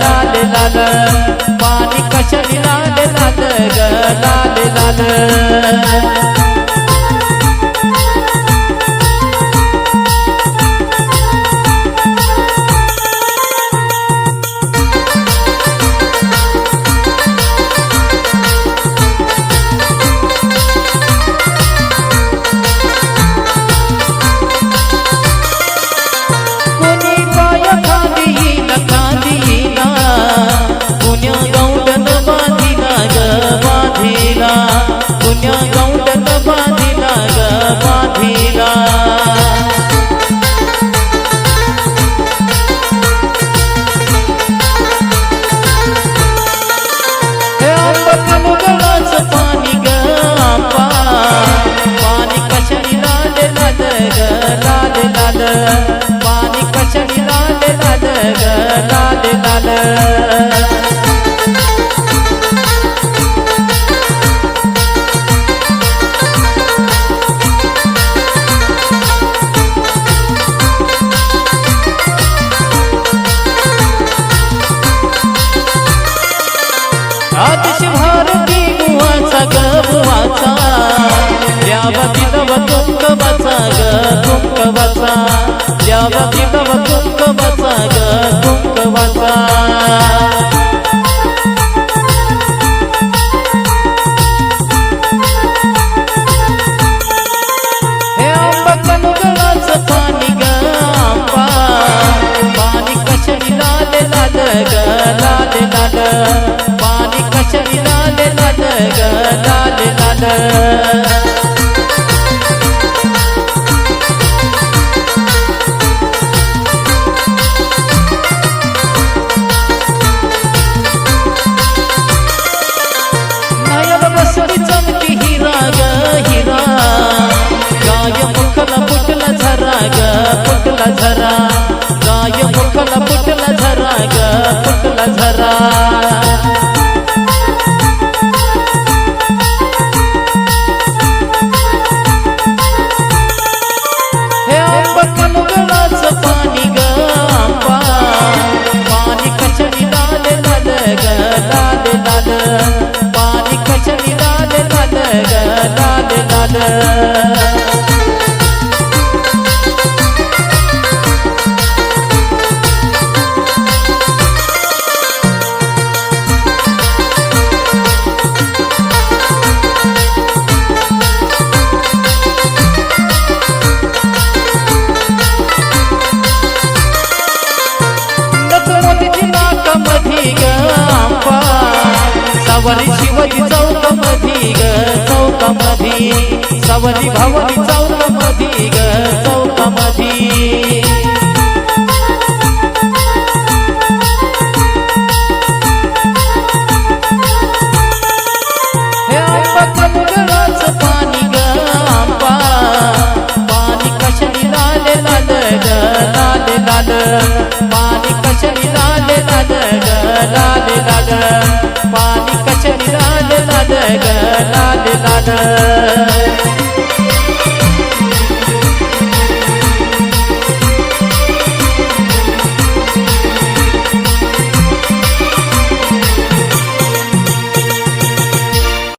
लाल लाल पाणी कशाने लाल लाल ग लाल लाल पाणी कशाने लाल लाल ग लाल लाल आदेश भारती बुवाचा ग बुवाचा द्यावा दिलव कुंकवाचा ग कुंकवाचा द्यावा दिलव कुंकवाचा ग कुंकवाचा हे आंबा कनुगळाचं पाणी ग आंबा पाणी कशाने लाल लाल ग लाल लाल पाणी कशाने लाल लाल ग लाल लाल चमकी हिरा ग हिरा गाय मुखला फुटला झरा ग फुटला झरा गाय मुखला फुटला झरा ग फुटला झरा हे आंबा कनुगळाचं पाणी ग आंबा पाणी कशाने लाल लाल ग लाल लाल पाणी कशाने लाल लाल ग लाल लाल सवरी शिवजी चौकामधी ग चौकामधी सवरी भवानी चौकामधी ग चौकामधी हे आंबा कनुगळाचं पाणी ग आंबा पाणी कशाने लाल लाल ग लाल लाल पाणी कशाने लाल लाल ग लाल लाल पाणी कशाने लाल लाल ग लाल लाल